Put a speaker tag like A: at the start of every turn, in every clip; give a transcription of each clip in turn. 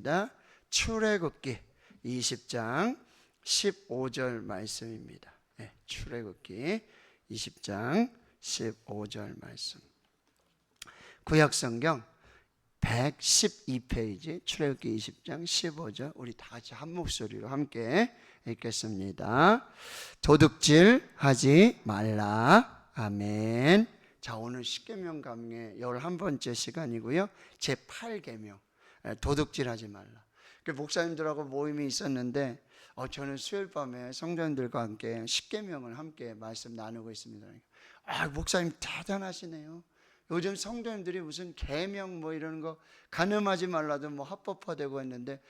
A: 있습니다. 출애굽기 20장 15절 말씀입니다. 네, 출애굽기 20장 15절 말씀. 구약성경 112페이지 출애굽기 20장 15절 우리 다 같이 한 목소리로 함께 읽겠습니다. 도둑질 하지 말라. 아멘. 자, 오늘 십계명 강의 11번째 시간이고요. 제8계명 도둑질 하지 말라. 목사님들하고 모임이 있었는데 저는 수요일 밤에 성도님들과 함께 십계명을 함께 말씀 나누고 있습니다. 목사님 대단하시네요. 요즘 성도님들이 무슨 계명 뭐 이러는 거 간음하지 말라도 뭐 합법화되고 했는데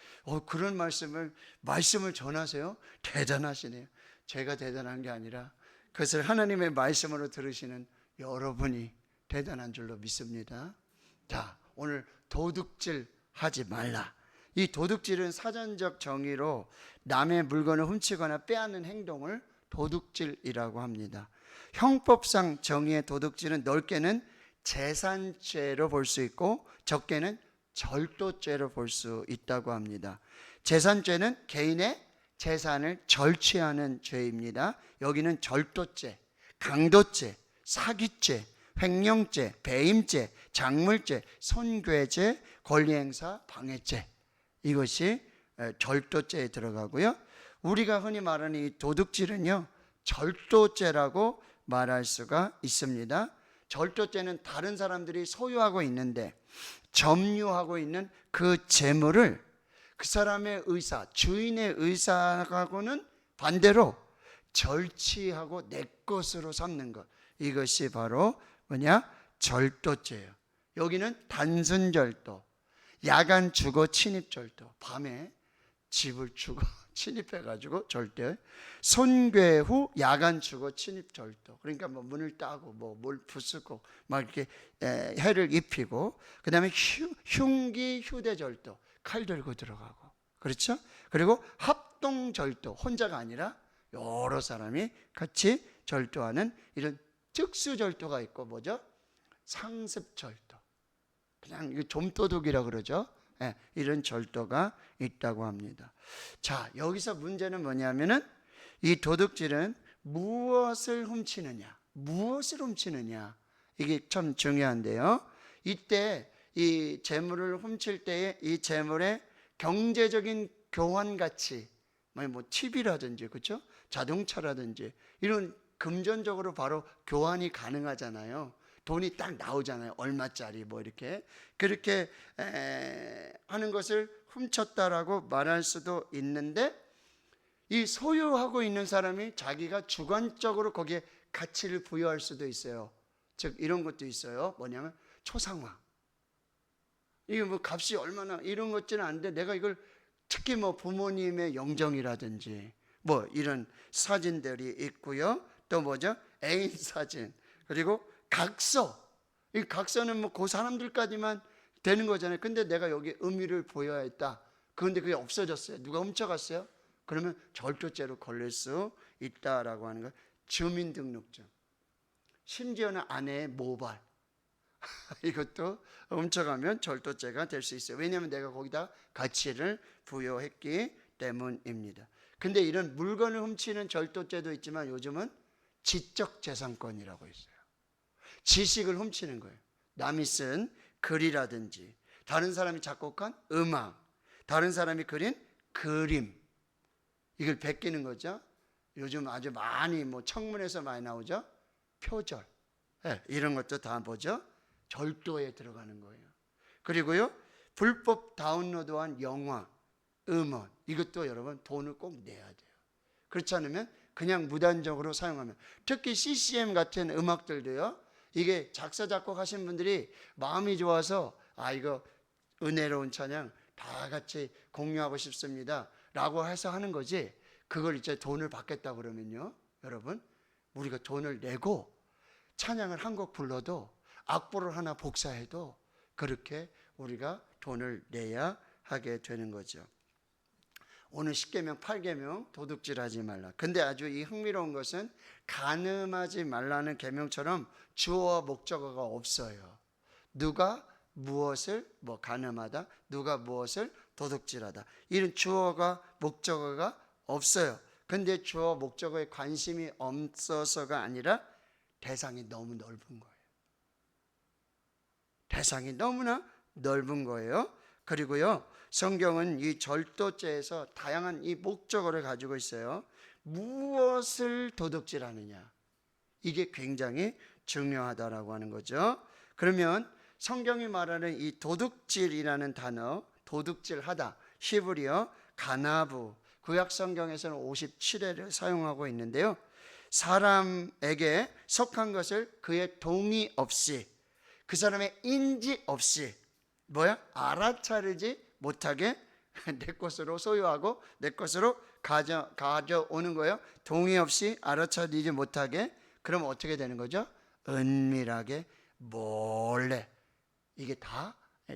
A: 그런 말씀을 전하세요? 대단하시네요. 제가 대단한 게 아니라 그것을 하나님의 말씀으로 들으시는 여러분이 대단한 줄로 믿습니다. 자, 오늘 도둑질 하지 말라. 이 도둑질은 사전적 정의로 남의 물건을 훔치거나 빼앗는 행동을 도둑질이라고 합니다. 형법상 정의의 도둑질은 넓게는 재산죄로 볼 수 있고 적게는 절도죄로 볼 수 있다고 합니다. 재산죄는 개인의 재산을 절취하는 죄입니다. 여기는 절도죄, 강도죄, 사기죄, 횡령죄, 배임죄, 작물죄, 손괴죄, 권리행사, 방해죄, 이것이 절도죄에 들어가고요. 우리가 흔히 말하는 이 도둑질은요, 절도죄라고 말할 수가 있습니다. 절도죄는 다른 사람들이 소유하고 있는데 점유하고 있는 그 재물을 그 사람의 의사, 주인의 의사하고는 반대로 절취하고 내 것으로 삼는 것, 이것이 바로 절도죄예요. 여기는 단순 절도, 야간 주거 침입 절도, 밤에 집을 주거 침입해가지고 절도, 손괴 후 야간 주거 침입 절도. 그러니까 뭐 문을 따고 뭘 부수고 막 이렇게 해를 입히고, 그 다음에 흉기 휴대 절도, 칼 들고 들어가고, 그렇죠? 그리고 합동 절도, 혼자가 아니라 여러 사람이 같이 절도하는 이런 특수 절도가 있고, 뭐죠? 상습 절도. 그냥 이거 좀도둑이라 그러죠. 이런 절도가 있다고 합니다. 자, 여기서 문제는 뭐냐면은 이 도둑질은 무엇을 훔치느냐, 이게 참 중요한데요. 이때 이 재물을 훔칠 때에 이 재물의 경제적인 교환 가치, 뭐 TV라든지, 그렇죠? 자동차라든지 이런 금전적으로 바로 교환이 가능하잖아요. 돈이 딱 나오잖아요. 얼마짜리 뭐 이렇게. 그렇게 하는 것을 훔쳤다라고 말할 수도 있는데, 이 소유하고 있는 사람이 자기가 주관적으로 거기에 가치를 부여할 수도 있어요. 즉 이런 것도 있어요. 뭐냐면 초상화. 이게 뭐 값이 얼마나 이런 것지는 않은데 내가 이걸 특히 뭐 부모님의 영정이라든지 뭐 이런 사진들이 있고요. 또 뭐죠? 애인 사진. 그리고 각서. 이 각서는 뭐 그 사람들까지만 되는 거잖아요. 근데 내가 여기 의미를 보여야 했다. 그런데 그게 없어졌어요. 누가 훔쳐갔어요? 그러면 절도죄로 걸릴 수 있다라고 하는 거예요. 주민등록증. 심지어는 아내의 모발. 이것도 훔쳐가면 절도죄가 될 수 있어요. 왜냐하면 내가 거기다 가치를 부여했기 때문입니다. 근데 이런 물건을 훔치는 절도죄도 있지만 요즘은 지적재산권이라고 있어요. 지식을 훔치는 거예요. 남이 쓴 글이라든지 다른 사람이 작곡한 음악, 다른 사람이 그린 그림, 이걸 베끼는 거죠. 요즘 아주 많이 뭐 청문회에서 많이 나오죠. 표절, 이런 것도 다 뭐죠? 절도에 들어가는 거예요. 그리고요, 불법 다운로드한 영화, 음원, 이것도 여러분 돈을 꼭 내야 돼요. 그렇지 않으면 그냥 무단적으로 사용하면, 특히 CCM 같은 음악들도요, 이게 작사 작곡하신 분들이 마음이 좋아서 이거 은혜로운 찬양 다 같이 공유하고 싶습니다 라고 해서 하는 거지, 그걸 이제 돈을 받겠다 그러면요, 여러분 우리가 돈을 내고 찬양을 한 곡 불러도 악보를 하나 복사해도 그렇게 우리가 돈을 내야 하게 되는 거죠. 오늘 10계명 8계명 도둑질하지 말라. 근데 아주 이 흥미로운 것은 간음하지 말라는 계명처럼 주어와 목적어가 없어요. 누가 무엇을 간음하다, 누가 무엇을 도둑질하다. 이런 주어가 목적어가 없어요. 근데 주어 목적어에 관심이 없어서가 아니라 대상이 너무 넓은 거예요. 대상이 너무나 넓은 거예요. 그리고요, 성경은 이 절도죄에서 다양한 이 목적어를 가지고 있어요. 무엇을 도둑질하느냐, 이게 굉장히 중요하다라고 하는 거죠. 그러면 성경이 말하는 이 도둑질이라는 단어, 도둑질하다, 히브리어 가나부, 구약 성경에서는 57회를 사용하고 있는데요, 사람에게 속한 것을 그의 동의 없이, 그 사람의 인지 없이 알아차리지 못하게 내 것으로 소유하고 내 것으로 가져오는 거예요. 동의 없이 알아차리지 못하게. 그럼 어떻게 되는 거죠? 은밀하게 몰래. 이게 다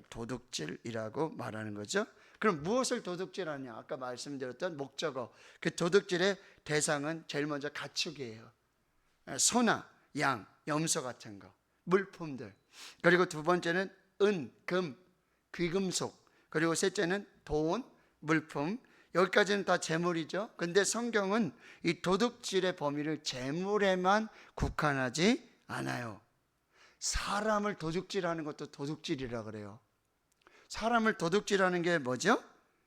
A: 도둑질이라고 말하는 거죠. 그럼 무엇을 도둑질하냐? 아까 말씀드렸던 목적어, 그 도둑질의 대상은 제일 먼저 가축이에요. 소나 양, 염소 같은 거, 물품들. 그리고 두 번째는 은, 금, 귀금속. 그리고 셋째는 돈, 물품. 여기까지는 다 재물이죠. 근데 성경은 이 도둑질의 범위를 재물에만 국한하지 않아요. 사람을 도둑질하는 것도 도둑질이라 그래요. 사람을 도둑질하는 게 뭐죠?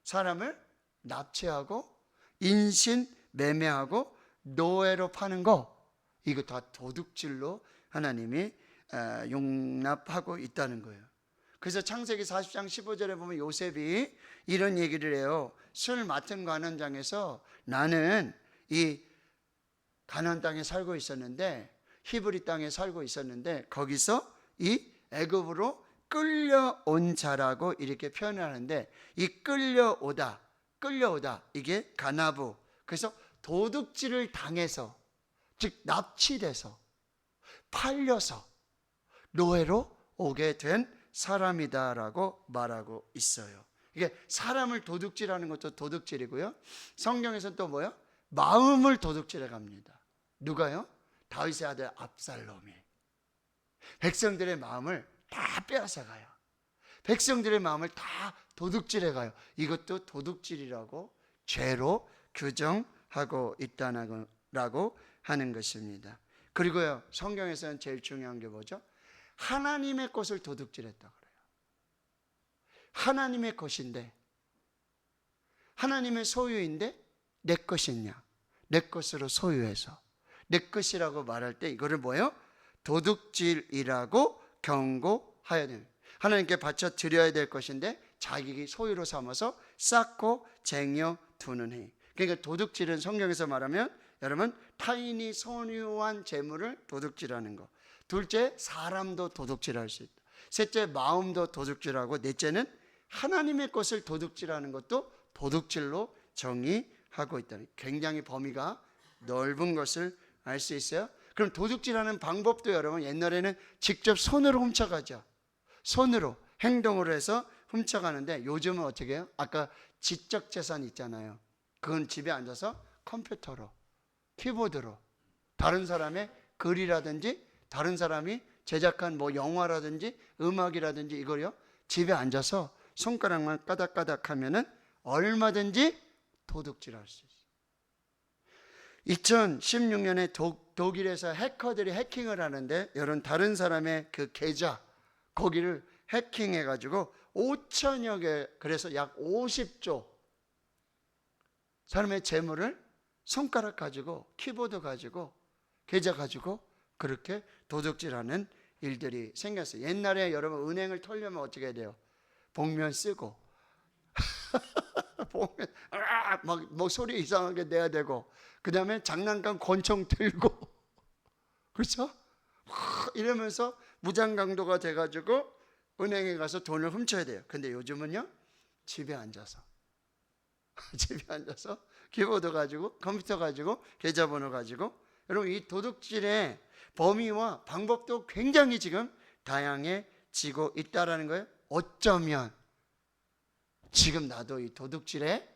A: 사람을 납치하고 인신 매매하고 노예로 파는 거, 이거 다 도둑질로 하나님이 용납하고 있다는 거예요. 그래서 창세기 40장 15절에 보면 요셉이 이런 얘기를 해요. 술 맡은 관원장에서 나는 이 가나안 땅에 살고 있었는데, 히브리 땅에 살고 있었는데, 거기서 이 애굽으로 끌려온 자라고 이렇게 표현을 하는데, 이 끌려오다 이게 가나부. 그래서 도둑질을 당해서, 즉 납치돼서 팔려서 노예로 오게 된 사람이다라고 말하고 있어요. 이게 사람을 도둑질하는 것도 도둑질이고요, 성경에서는 또 뭐요? 마음을 도둑질해 갑니다. 누가요? 다윗의 아들 압살롬이 백성들의 마음을 다 빼앗아 가요. 백성들의 마음을 다 도둑질해 가요. 이것도 도둑질이라고 죄로 규정하고 있다라고 하는 것입니다. 그리고요, 성경에서는 제일 중요한 게 뭐죠? 하나님의 것을 도둑질했다 그래요. 하나님의 것인데, 하나님의 소유인데 내 것이냐, 내 것으로 소유해서 내 것이라고 말할 때 이거를 뭐예요? 도둑질이라고 경고하여야 돼요. 하나님께 바쳐 드려야 될 것인데 자기 소유로 삼아서 쌓고 쟁여두는 행. 그러니까 도둑질은 성경에서 말하면 여러분, 타인이 소유한 재물을 도둑질하는 거. 둘째, 사람도 도둑질할 수 있다. 셋째, 마음도 도둑질하고, 넷째는 하나님의 것을 도둑질하는 것도 도둑질로 정의하고 있다는, 굉장히 범위가 넓은 것을 알 수 있어요. 그럼 도둑질하는 방법도 여러분, 옛날에는 직접 손으로 훔쳐가죠. 손으로, 행동으로 해서 훔쳐가는데, 요즘은 어떻게 해요? 아까 지적 재산 있잖아요. 그건 집에 앉아서 컴퓨터로, 키보드로 다른 사람의 글이라든지 다른 사람이 제작한 영화라든지 음악이라든지 이걸요, 집에 앉아서 손가락만 까닥까닥 하면은 얼마든지 도둑질할 수 있어요. 2016년에 독일에서 해커들이 해킹을 하는데, 여러분, 다른 사람의 그 계좌, 거기를 해킹해가지고 5천여 개, 그래서 약 50조 사람의 재물을 손가락 가지고, 키보드 가지고, 계좌 가지고 그렇게 도둑질하는 일들이 생겼어요. 옛날에 여러분, 은행을 털려면 어떻게 해야 돼요? 복면 쓰고 복면 막 소리 이상하게 내야 되고, 그 다음에 장난감 권총 들고 그렇죠? 이러면서 무장강도가 돼가지고 은행에 가서 돈을 훔쳐야 돼요. 근데 요즘은요, 집에 앉아서 키보드 가지고, 컴퓨터 가지고, 계좌번호 가지고. 여러분, 이 도둑질의 범위와 방법도 굉장히 지금 다양해지고 있다라는 거예요. 어쩌면 지금 나도 이 도둑질에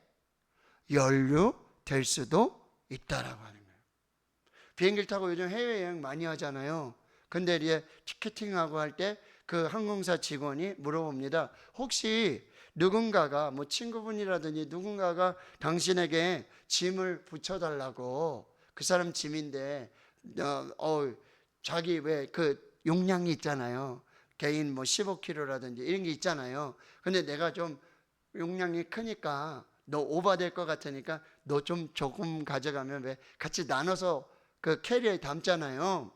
A: 연루될 수도 있다라고 하는 거예요. 비행기를 타고 요즘 해외여행 많이 하잖아요. 근데 이제 티켓팅하고 할 때 그 항공사 직원이 물어봅니다. 혹시 누군가가 뭐 친구분이라든지 누군가가 당신에게 짐을 붙여달라고, 그 사람 짐인데 자기 왜 그 용량이 있잖아요. 개인 뭐 15kg라든지 이런 게 있잖아요. 근데 내가 좀 용량이 크니까 너 오버될 것 같으니까 너 좀 조금 가져가면 왜 같이 나눠서 그 캐리어에 담잖아요.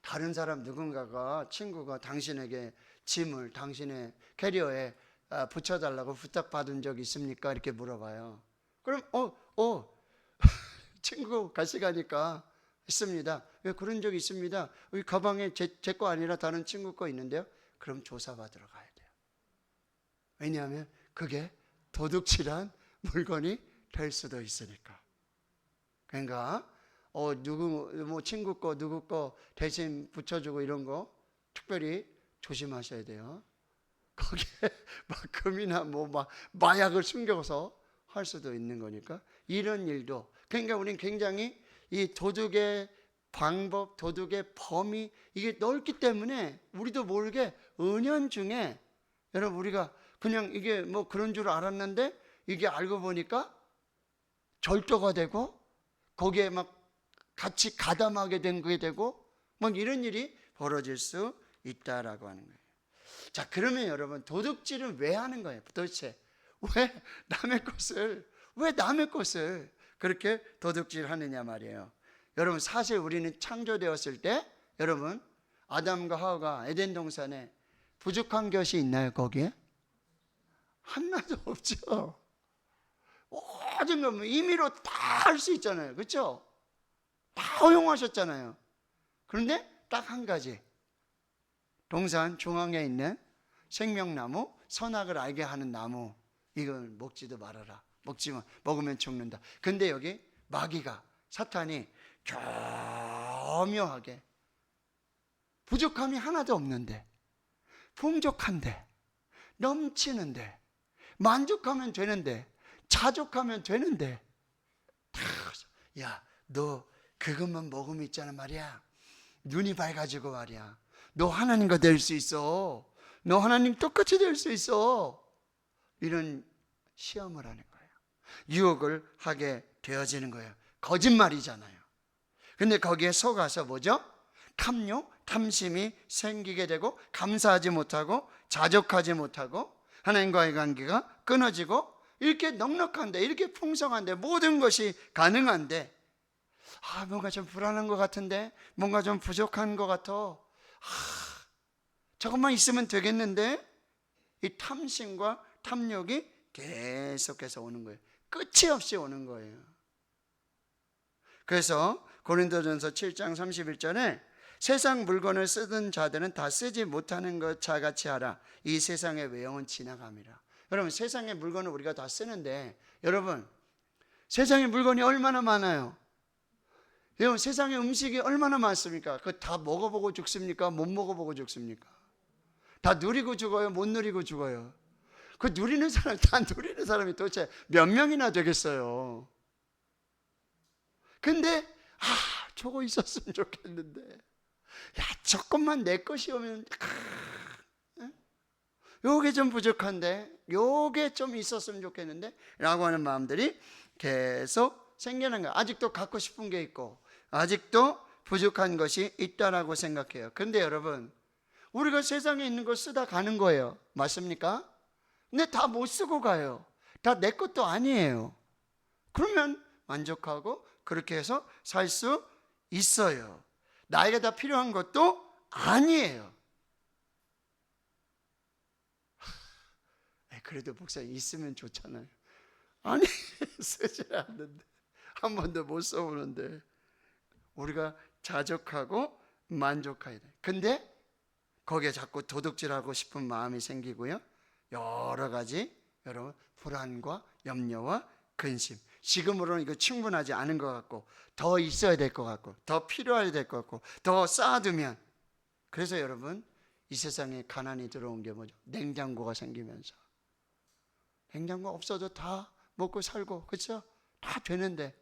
A: 다른 사람 누군가가 친구가 당신에게 짐을 당신의 캐리어에 붙여달라고 부탁받은 적 있습니까? 이렇게 물어봐요. 그럼 친구 같이 가니까 있습니다. 왜 그런 적 있습니다. 이 가방에 제 거 아니라 다른 친구 거 있는데요. 그럼 조사받으러 가야 돼요. 왜냐하면 그게 도둑질한 물건이 될 수도 있으니까. 그러니까 누구 뭐 친구 거 누구 거 대신 붙여주고 이런 거 특별히 조심하셔야 돼요. 거기에 막 금이나 뭐 막 마약을 숨겨서 할 수도 있는 거니까 이런 일도. 그러니까 우리는 굉장히 이 도둑의 방법, 도둑의 범위 이게 넓기 때문에 우리도 모르게 은연중에 여러분 우리가 그냥 이게 뭐 그런 줄 알았는데 이게 알고 보니까 절도가 되고 거기에 막 같이 가담하게 된 게 되고 막 이런 일이 벌어질 수 있다라고 하는 거예요. 자, 그러면 여러분 도둑질은 왜 하는 거예요? 도대체 왜 남의 것을 그렇게 도둑질 하느냐 말이에요. 여러분 사실 우리는 창조되었을 때 여러분 아담과 하와가 에덴 동산에 부족한 것이 있나요? 거기에? 하나도 없죠. 모든 건 임의로 다 할 수 있잖아요. 그렇죠? 다 허용하셨잖아요. 그런데 딱 한 가지, 동산 중앙에 있는 생명나무, 선악을 알게 하는 나무, 이걸 먹지도 말아라. 먹으면 죽는다. 근데 여기 마귀가, 사탄이 교묘하게 부족함이 하나도 없는데, 풍족한데, 넘치는데, 만족하면 되는데, 자족하면 되는데, 야, 너 그것만 먹으면 있잖아 말이야. 눈이 밝아지고 말이야. 너 하나님과 될 수 있어. 너 하나님 똑같이 될 수 있어. 이런 시험을 하는 거예요. 유혹을 하게 되어지는 거예요. 거짓말이잖아요. 근데 거기에 속아서 뭐죠? 탐욕, 탐심이 생기게 되고 감사하지 못하고 자족하지 못하고 하나님과의 관계가 끊어지고 이렇게 넉넉한데 이렇게 풍성한데 모든 것이 가능한데 뭔가 좀 불안한 것 같은데 뭔가 좀 부족한 것 같아. 저것만 있으면 되겠는데 이 탐심과 탐욕이 계속해서 오는 거예요. 끝이 없이 오는 거예요. 그래서 고린도전서 7장 31절에 세상 물건을 쓰던 자들은 다 쓰지 못하는 것 자같이 하라. 이 세상의 외형은 지나감이라. 여러분 세상의 물건을 우리가 다 쓰는데 여러분 세상의 물건이 얼마나 많아요? 여러분 세상의 음식이 얼마나 많습니까? 그거 다 먹어보고 죽습니까? 못 먹어보고 죽습니까? 다 누리고 죽어요? 못 누리고 죽어요? 그 누리는 사람, 다 누리는 사람이 도대체 몇 명이나 되겠어요? 근데 저거 있었으면 좋겠는데, 야 조금만 내 것이 오면 요게 좀 부족한데 요게 좀 있었으면 좋겠는데 라고 하는 마음들이 계속 생겨난 거예요. 아직도 갖고 싶은 게 있고 아직도 부족한 것이 있다라고 생각해요. 근데 여러분 우리가 세상에 있는 거 쓰다 가는 거예요. 맞습니까? 근데 다 못 쓰고 가요. 다 내 것도 아니에요. 그러면 만족하고 그렇게 해서 살 수 있어요. 나에게 다 필요한 것도 아니에요. 그래도 목사님 있으면 좋잖아요. 아니 쓰지 않는데 한 번도 못 써보는데 우리가 자족하고 만족해야 돼. 근데 거기에 자꾸 도둑질하고 싶은 마음이 생기고요. 여러 가지 여러분 불안과 염려와 근심. 지금으로는 이거 충분하지 않은 것 같고 더 있어야 될 것 같고 더 필요해야 될 것 같고 더 쌓아두면. 그래서 여러분 이 세상에 가난이 들어온 게 뭐죠? 냉장고가 생기면서. 냉장고 없어도 다 먹고 살고 그렇죠? 다 되는데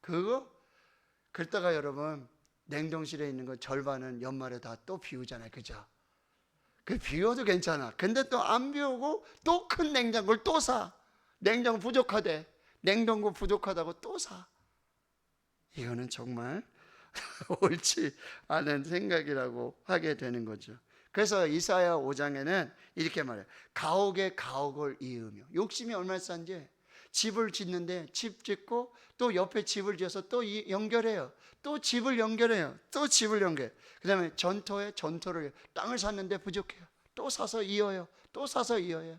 A: 그러다가 여러분 냉동실에 있는 거 절반은 연말에 다 또 비우잖아요. 그죠? 그 비워도 괜찮아. 근데 또 안 비우고 또 큰 냉장고를 또 사. 냉장고 부족하대. 냉동고 부족하다고 또 사. 이거는 정말 옳지 않은 생각이라고 하게 되는 거죠. 그래서 이사야 5장에는 이렇게 말해요. 가옥에 가옥을 이으며. 욕심이 얼마나 싼지, 집을 짓는데 집 짓고 또 옆에 집을 지어서 또 연결해요. 또 집을 연결해요. 또 집을 연결해요. 그 다음에 전토에 전토를 해요. 땅을 샀는데 부족해요. 또 사서 이어요. 또 사서 이어요.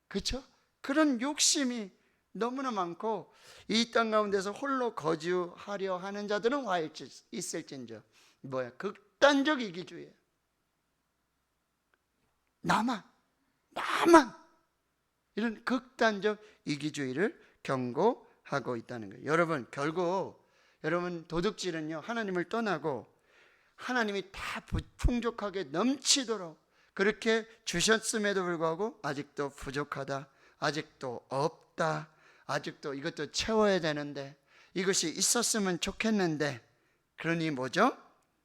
A: 그렇죠? 그런 욕심이 너무나 많고, 이 땅 가운데서 홀로 거주하려 하는 자들은 와 있을진저 뭐야? 극단적 이기주의예요. 나만 이런 극단적 이기주의를 경고하고 있다는 거예요. 여러분, 결국 여러분, 도둑질은요, 하나님을 떠나고 하나님이 다 풍족하게 넘치도록 그렇게 주셨음에도 불구하고 아직도 부족하다, 아직도 없다, 아직도 이것도 채워야 되는데, 이것이 있었으면 좋겠는데, 그러니 뭐죠?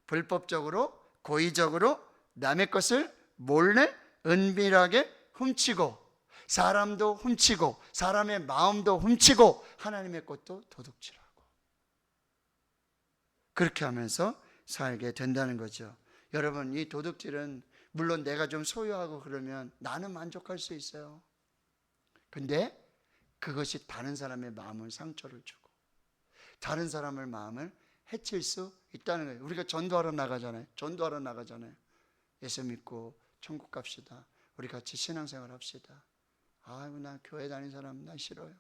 A: 불법적으로, 고의적으로 남의 것을 몰래 은밀하게 훔치고, 사람도 훔치고, 사람의 마음도 훔치고, 하나님의 것도 도둑질하고, 그렇게 하면서 살게 된다는 거죠. 여러분, 이 도둑질은 물론 내가 좀 소유하고 그러면 나는 만족할 수 있어요. 근데 그것이 다른 사람의 마음을 상처를 주고 다른 사람의 마음을 해칠 수 있다는 거예요. 우리가 전도하러 나가잖아요. 예수 믿고 천국 갑시다. 우리 같이 신앙생활 합시다. 아이고, 나 교회 다니는 사람 나 싫어요.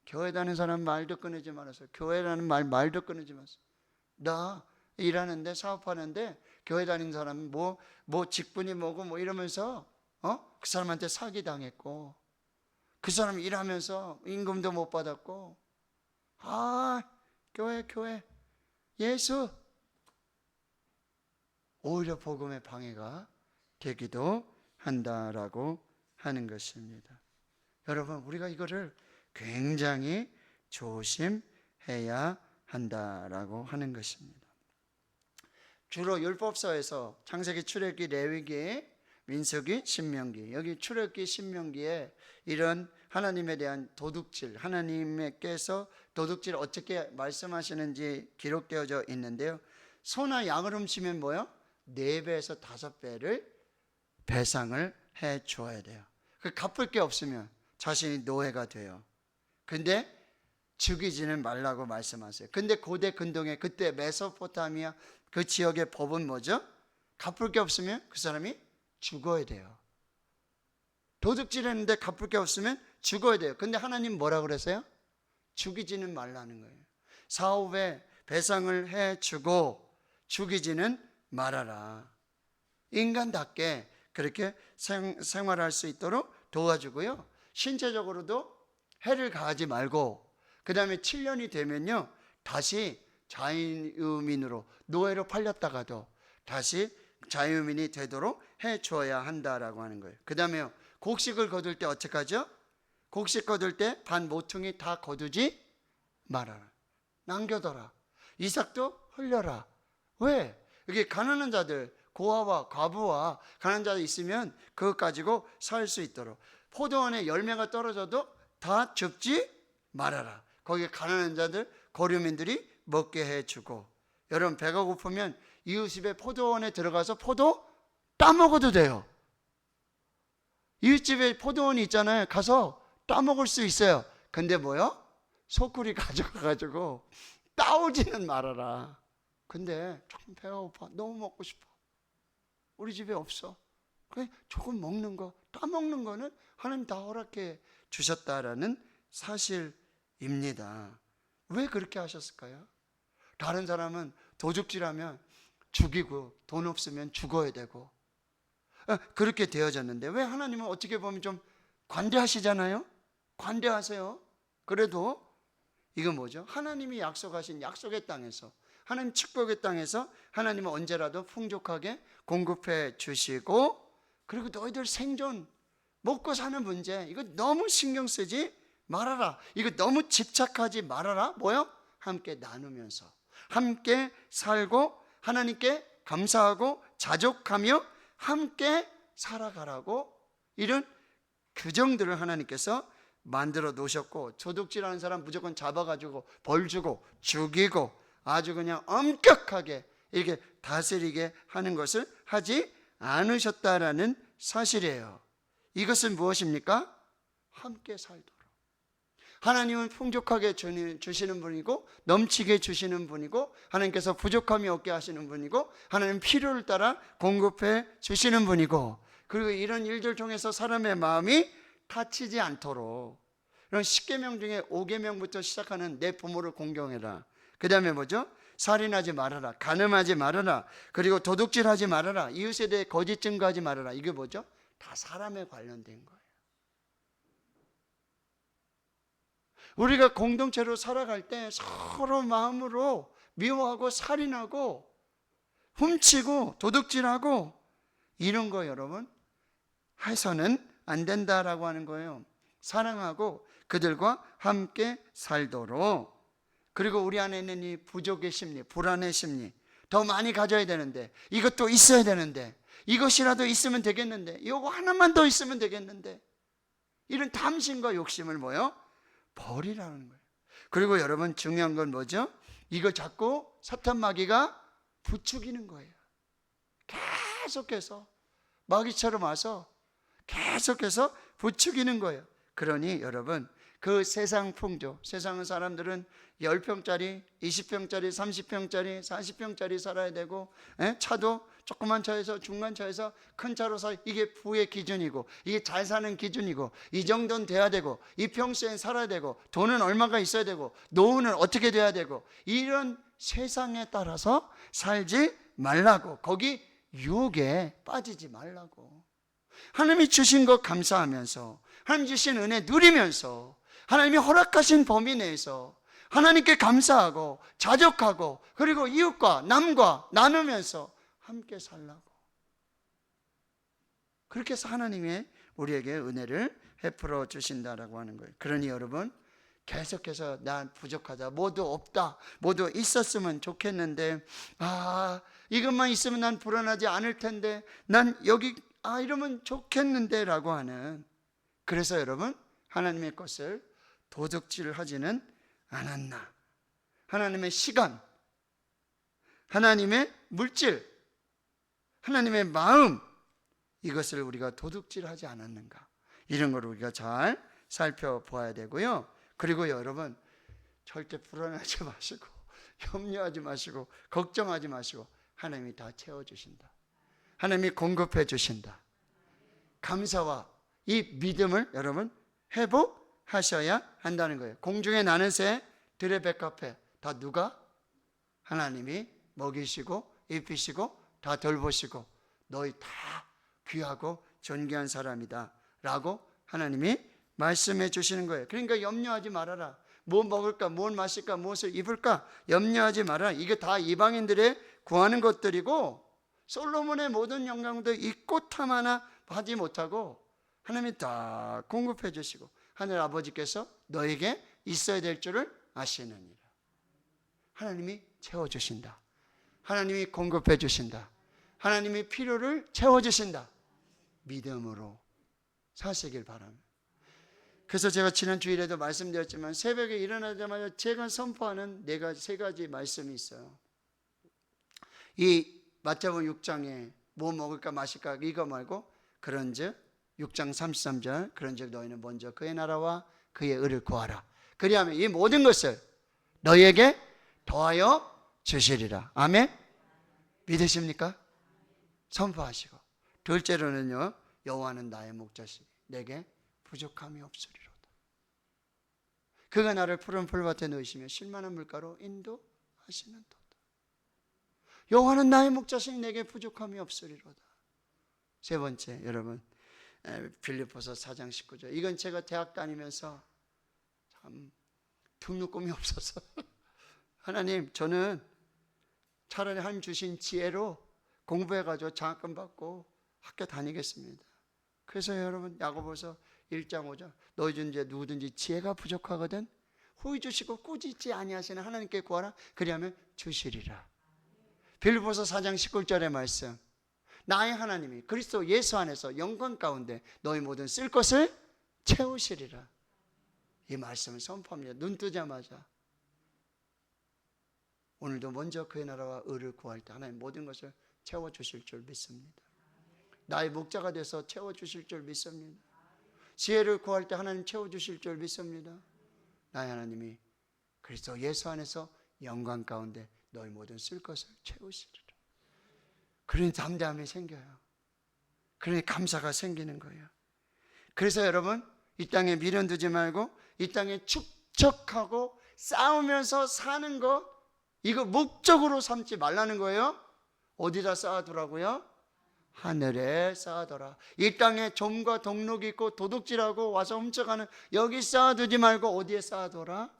A: 교회 다니는 사람 말도 끊이지 말아서. 교회라는 말도 끊이지 마세요. 나 일하는데, 사업하는데 교회 다니는 사람은 뭐 직분이 뭐고 뭐 이러면서 그 사람한테 사기당했고, 그 사람 일하면서 임금도 못 받았고, 교회 예수, 오히려 복음의 방해가 되기도 한다라고 하는 것입니다. 여러분, 우리가 이거를 굉장히 조심해야 한다라고 하는 것입니다. 주로 율법서에서 창세기, 출애굽기, 레위기, 민수기, 신명기, 여기 출애굽기, 신명기에 이런 하나님에 대한 도둑질, 하나님께서 도둑질 어떻게 말씀하시는지 기록되어져 있는데요. 소나 양을 훔치면 뭐요? 4배에서 5배를 배상을 해 주어야 돼요. 갚을 게 없으면 자신이 노예가 돼요. 근데 죽이지는 말라고 말씀하세요. 근데 고대 근동에, 그때 메소포타미아 그 지역의 법은 뭐죠? 갚을 게 없으면 그 사람이 죽어야 돼요. 도둑질했는데 갚을 게 없으면 죽어야 돼요. 근데 하나님 뭐라 그러세요? 죽이지는 말라는 거예요. 사업에 배상을 해주고 죽이지는 말아라. 인간답게 그렇게 생활할 수 있도록 도와주고요. 신체적으로도 해를 가하지 말고, 그 다음에 7년이 되면요, 다시 자유민으로, 노예로 팔렸다가도 다시 자유민이 되도록 해줘야 한다라고 하는 거예요. 그 다음에 곡식을 거둘 때 어떻게 하죠? 곡식 거둘 때 반 모퉁이 다 거두지 말아라. 남겨둬라. 이삭도 흘려라. 왜? 여기 가난한 자들, 고아와 과부와 가난한 자들 있으면 그것 가지고 살 수 있도록. 포도원에 열매가 떨어져도 다 줍지 말아라. 거기에 가난한 자들, 고류민들이 먹게 해주고, 여러분 배가 고프면 이웃집에 포도원에 들어가서 포도 따먹어도 돼요. 이웃집에 포도원이 있잖아요. 가서 따먹을 수 있어요. 근데 뭐요? 소쿠리 가져가가지고 따오지는 말아라. 근데 조금 배가 고파, 너무 먹고 싶어, 우리 집에 없어. 그래, 조금 먹는 거, 따먹는 거는 하나님 다 허락해 주셨다라는 사실입니다. 왜 그렇게 하셨을까요? 다른 사람은 도둑질하면 죽이고 돈 없으면 죽어야 되고 그렇게 되어졌는데, 왜 하나님은 어떻게 보면 좀 관대하시잖아요. 관대하세요. 그래도 이건 뭐죠? 하나님이 약속하신 약속의 땅에서, 하나님 축복의 땅에서 하나님은 언제라도 풍족하게 공급해 주시고, 그리고 너희들 생존, 먹고 사는 문제, 이거 너무 신경 쓰지 말아라. 이거 너무 집착하지 말아라. 뭐요? 함께 나누면서 함께 살고 하나님께 감사하고 자족하며 함께 살아가라고 이런 규정들을 하나님께서 만들어 놓으셨고, 도둑질하는 사람 무조건 잡아가지고 벌 주고 죽이고 아주 그냥 엄격하게 이렇게 다스리게 하는 것을 하지 않으셨다라는 사실이에요. 이것은 무엇입니까? 함께 살도록. 하나님은 풍족하게 주시는 분이고 넘치게 주시는 분이고, 하나님께서 부족함이 없게 하시는 분이고, 하나님 필요를 따라 공급해 주시는 분이고, 그리고 이런 일들 통해서 사람의 마음이 다치지 않도록, 이런 10계명 중에 5계명부터 시작하는 내 부모를 공경해라, 그 다음에 뭐죠? 살인하지 말아라, 간음하지 말아라, 그리고 도둑질하지 말아라, 이웃에 대해 거짓 증거하지 말아라. 이게 뭐죠? 다 사람에 관련된 거예요. 우리가 공동체로 살아갈 때 서로 마음으로 미워하고 살인하고 훔치고 도둑질하고 이런 거 여러분 해서는 안 된다라고 하는 거예요. 사랑하고 그들과 함께 살도록. 그리고 우리 안에 있는 이 부족의 심리, 불안의 심리, 더 많이 가져야 되는데, 이것도 있어야 되는데, 이것이라도 있으면 되겠는데, 이거 하나만 더 있으면 되겠는데, 이런 탐심과 욕심을 뭐요? 버리라는 거예요. 그리고 여러분 중요한 건 뭐죠? 이거 자꾸 사탄 마귀가 부추기는 거예요. 계속해서 마귀처럼 와서 계속해서 부추기는 거예요. 그러니 여러분, 그 세상 풍조, 세상은 사람들은 10평짜리, 20평짜리, 30평짜리, 40평짜리 살아야 되고, 차도 조그만 차에서 중간 차에서 큰 차로 사, 이게 부의 기준이고, 이게 잘 사는 기준이고, 이 정도는 돼야 되고, 이 평수엔 살아야 되고, 돈은 얼마가 있어야 되고, 노후는 어떻게 돼야 되고, 이런 세상에 따라서 살지 말라고, 거기 유혹에 빠지지 말라고. 하나님이 주신 것 감사하면서, 하나님 주신 은혜 누리면서, 하나님이 허락하신 범위 내에서 하나님께 감사하고 자족하고, 그리고 이웃과 남과 나누면서 함께 살라고. 그렇게 해서 하나님이 우리에게 은혜를 베풀어 주신다라고 하는 거예요. 그러니 여러분, 계속해서 난 부족하다, 모두 없다, 모두 있었으면 좋겠는데, 이것만 있으면 난 불안하지 않을 텐데, 난 여기 이러면 좋겠는데 라고 하는, 그래서 여러분 하나님의 것을 도둑질하지는 않았나. 하나님의 시간, 하나님의 물질, 하나님의 마음, 이것을 우리가 도둑질하지 않았는가, 이런 걸 우리가 잘 살펴보아야 되고요. 그리고 여러분 절대 불안하지 마시고 염려하지 마시고 걱정하지 마시고, 하나님이 다 채워주신다. 하나님이 공급해 주신다. 감사와 이 믿음을 여러분 회복하셔야 한다는 거예요. 공중에 나는 새, 들의 뱃카페, 다 누가? 하나님이 먹이시고 입히시고 다 돌보시고, 너희 다 귀하고 존귀한 사람이다 라고 하나님이 말씀해 주시는 거예요. 그러니까 염려하지 말아라. 뭐 먹을까, 뭘 마실까, 무엇을 입을까 염려하지 마라. 이게 다 이방인들의 구하는 것들이고, 솔로몬의 모든 영광도 이 꽃 하나 하지 못하고 하나님이 다 공급해 주시고, 하늘 아버지께서 너에게 있어야 될 줄을 아시느니라. 하나님이 채워주신다. 하나님이 공급해 주신다. 하나님이 필요를 채워주신다. 믿음으로 사시길 바랍니다. 그래서 제가 지난 주일에도 말씀드렸지만, 새벽에 일어나자마자 제가 선포하는 세 가지 말씀이 있어요. 이 마태복음 6장에 뭐 먹을까 마실까 이거 말고, 그런즉 6장 33절, 그런즉 너희는 먼저 그의 나라와 그의 의를 구하라. 그리하면 이 모든 것을 너희에게 더하여 주시리라. 아멘? 믿으십니까? 선포하시고, 둘째로는요, 여호와는 나의 목자시니 내게 부족함이 없으리로다. 그가 나를 푸른 풀밭에 놓으시며 쉴만한 물가로 인도하시는도다. 여호와는 나의 목자시니 내게 부족함이 없으리로다. 세 번째, 여러분, 빌립보서 4장 19절. 이건 제가 대학 다니면서 참 듣는 꿈이 없어서 하나님, 저는 차라리 하나님 주신 지혜로 공부해가지고 장학금 받고 학교 다니겠습니다. 그래서 여러분, 야고보서 1장 5절, 너희 중에 누구든지 지혜가 부족하거든 후히 주시고 꾸짖지 아니하시는 하나님께 구하라. 그리하면 주시리라. 빌립보서 4장 19절의 말씀, 나의 하나님이 그리스도 예수 안에서 영광 가운데 너희 모든 쓸 것을 채우시리라. 이 말씀을 선포합니다. 눈 뜨자마자 오늘도 먼저 그의 나라와 의를 구할 때 하나님 모든 것을 채워주실 줄 믿습니다. 나의 목자가 돼서 채워주실 줄 믿습니다. 지혜를 구할 때 하나님 채워주실 줄 믿습니다. 나의 하나님이 그리스도 예수 안에서 영광 가운데 너희 모든 쓸 것을 채우시리라. 그러니 담대함이 생겨요. 그러니 감사가 생기는 거예요. 그래서 여러분 이 땅에 미련 두지 말고 이 땅에 축적하고 싸우면서 사는 거 이거 목적으로 삼지 말라는 거예요. 어디다 쌓아두라고요? 하늘에 쌓아둬라. 이 땅에 좀과 동록이 있고 도둑질하고 와서 훔쳐가는 여기 쌓아두지 말고 어디에 쌓아둬라?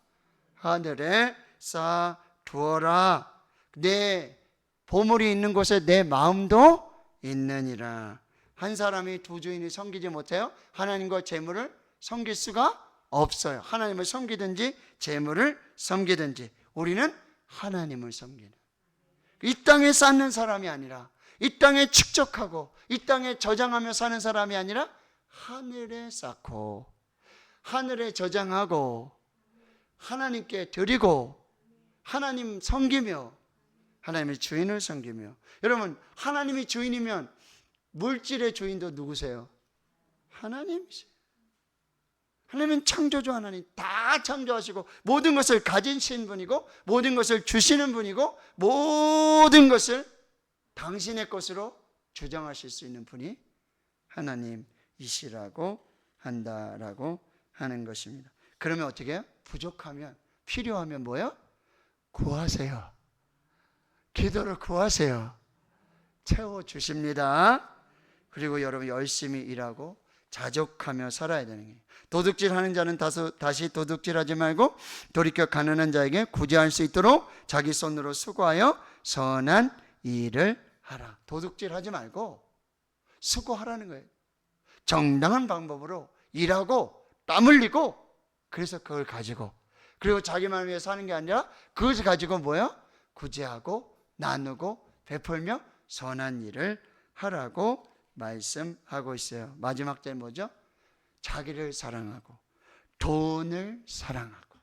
A: 하늘에 쌓아두어라. 내 보물이 있는 곳에 내 마음도 있느니라. 한 사람이 두 주인이 섬기지 못해요. 하나님과 재물을 섬길 수가 없어요. 하나님을 섬기든지 재물을 섬기든지 우리는 하나님을 섬기는, 이 땅에 쌓는 사람이 아니라 이 땅에 축적하고 이 땅에 저장하며 사는 사람이 아니라 하늘에 쌓고 하늘에 저장하고 하나님께 드리고 하나님 섬기며 하나님의 주인을 섬기며. 여러분 하나님이 주인이면 물질의 주인도 누구세요? 하나님이세요. 하나님은 창조주 하나님, 다 창조하시고 모든 것을 가지신 분이고 모든 것을 주시는 분이고 모든 것을 당신의 것으로 주장하실 수 있는 분이 하나님이시라고 한다라고 하는 것입니다. 그러면 어떻게 해요? 부족하면 필요하면 뭐예요? 구하세요. 기도를 구하세요. 채워주십니다. 그리고 여러분 열심히 일하고 자족하며 살아야 되는 거예요. 도둑질하는 자는 다시 도둑질하지 말고 돌이켜 가난한 자에게 구제할 수 있도록 자기 손으로 수고하여 선한 일을 하라. 도둑질하지 말고 수고하라는 거예요. 정당한 방법으로 일하고 땀 흘리고 그래서 그걸 가지고 그리고 자기만 위해 사는 게 아니라 그것을 가지고 뭐예요? 구제하고 나누고 베풀며 선한 일을 하라고 말씀하고 있어요. 마지막 절 뭐죠? 자기를 사랑하고 돈을 사랑하고.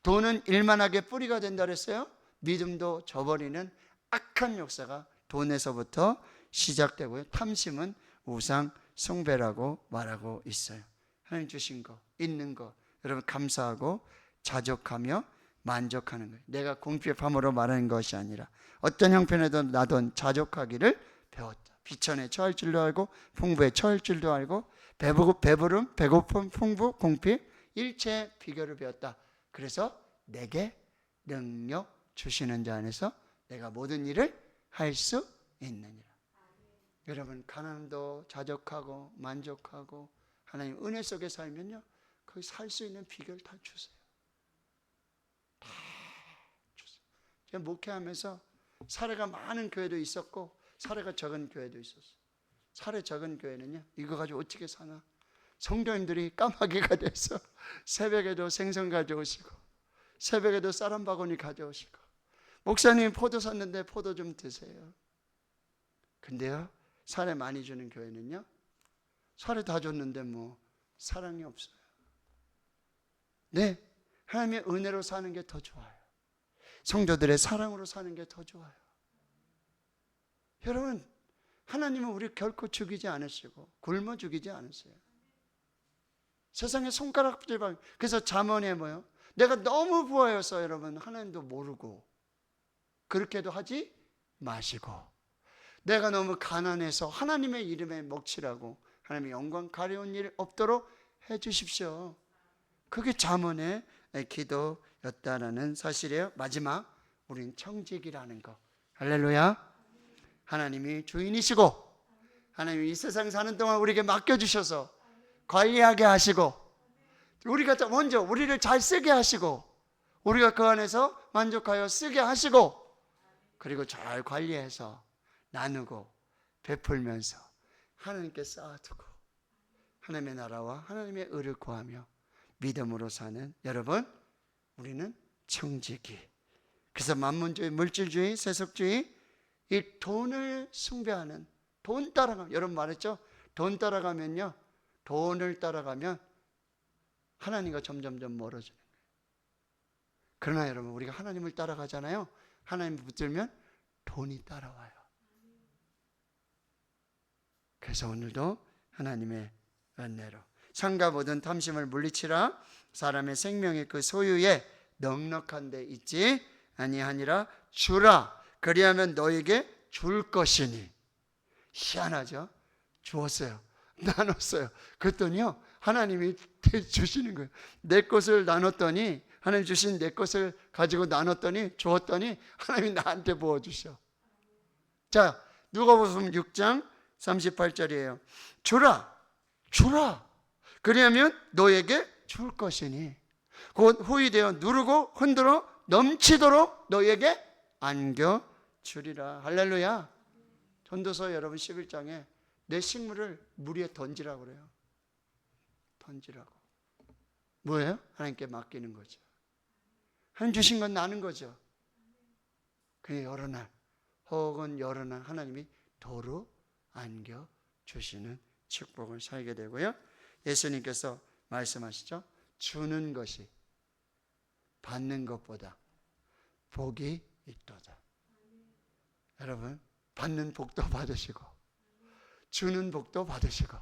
A: 돈은 일만하게 뿌리가 된다 그랬어요. 믿음도 저버리는 악한 역사가 돈에서부터 시작되고요. 탐심은 우상 숭배라고 말하고 있어요. 하나님 주신 거, 있는 거 여러분 감사하고 자족하며 만족하는 거예요. 내가 궁핍함으로 말하는 것이 아니라 어떤 형편에도 나도 자족하기를 배웠다. 비천에 처할 줄도 알고 풍부에 처할 줄도 알고 배부름, 배고픔, 풍부, 궁핍 일체의 비결을 배웠다. 그래서 내게 능력 주시는 자 안에서 내가 모든 일을 할 수 있느니라. 여러분 가난도 자족하고 만족하고 하나님 은혜 속에 살면요 그 살 수 있는 비결 다 주세요. 다 주세요. 제가 목회하면서 사례가 많은 교회도 있었고 사례가 적은 교회도 있었어요. 사례 적은 교회는요 이거 가지고 어떻게 사나, 성도님들이 까마귀가 돼서 새벽에도 생선 가져오시고 새벽에도 쌀 한 바구니 가져오시고 목사님 포도 샀는데 포도 좀 드세요. 근데요 사례 많이 주는 교회는요 사례 다 줬는데 뭐 사랑이 없어요. 네, 하나님의 은혜로 사는 게 더 좋아요. 성도들의 사랑으로 사는 게 더 좋아요. 여러분 하나님은 우리 결코 죽이지 않으시고 굶어 죽이지 않으세요. 세상에 손가락질 방. 그래서 잠언에 뭐요? 내가 너무 부하여서 여러분 하나님도 모르고 그렇게도 하지 마시고 내가 너무 가난해서 하나님의 이름에 먹칠하고 하나님의 영광 가려운 일 없도록 해 주십시오. 그게 잠언의 기도였다라는 사실이에요. 마지막 우린 청직이라는 거. 할렐루야. 하나님이 주인이시고 하나님이 이 세상 사는 동안 우리에게 맡겨주셔서 관리하게 하시고 우리가 먼저 우리를 잘 쓰게 하시고 우리가 그 안에서 만족하여 쓰게 하시고 그리고 잘 관리해서 나누고 베풀면서 하나님께 쌓아두고 하나님의 나라와 하나님의 의를 구하며 믿음으로 사는 여러분 우리는 청지기. 그래서 만문주의, 물질주의, 세속주의 이 돈을 숭배하는 돈 따라가면, 여러분 말했죠? 돈 따라가면요, 돈을 따라가면 하나님과 점점점 멀어지는 거예요. 그러나 여러분, 우리가 하나님을 따라가잖아요. 하나님을 붙들면 돈이 따라와요. 그래서 오늘도 하나님의 은혜로 상과 모든 탐심을 물리치라. 사람의 생명이 그 소유에 넉넉한 데 있지 아니하니라. 주라. 그리하면 너에게 줄 것이니. 희한하죠? 주었어요. 나눴어요. 그랬더니요, 하나님이 주시는 거예요. 내 것을 나눴더니, 하나님 주신 내 것을 가지고 나눴더니, 주었더니 하나님이 나한테 부어주셔. 자, 누가복음 6장 38절이에요. 주라, 주라. 그리하면 너에게 줄 것이니 곧 후이되어 누르고 흔들어 넘치도록 너에게 안겨주리라. 할렐루야. 전도서 여러분 11장에 내 식물을 물 위에 던지라고 그래요. 던지라고. 뭐예요? 하나님께 맡기는 거죠. 하나님 주신 건 나는 거죠. 그 여러 날 혹은 여러 날 하나님이 도로 안겨주시는 축복을 살게 되고요. 예수님께서 말씀하시죠. 주는 것이 받는 것보다 복이 있도다. 여러분, 받는 복도 받으시고 주는 복도 받으시고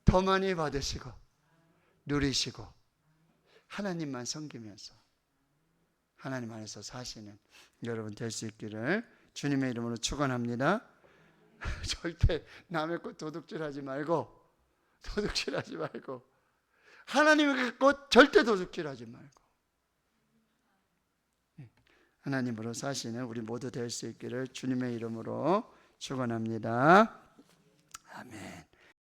A: 더 많이 받으시고 누리시고 하나님만 섬기면서 하나님 안에서 사시는 여러분 될 수 있기를 주님의 이름으로 축원합니다. 절대 남의 것 도둑질하지 말고 하나님의 것 절대 도둑질하지 말고 하나님으로 사시는 우리 모두 될 수 있기를 주님의 이름으로 축원합니다. 아멘.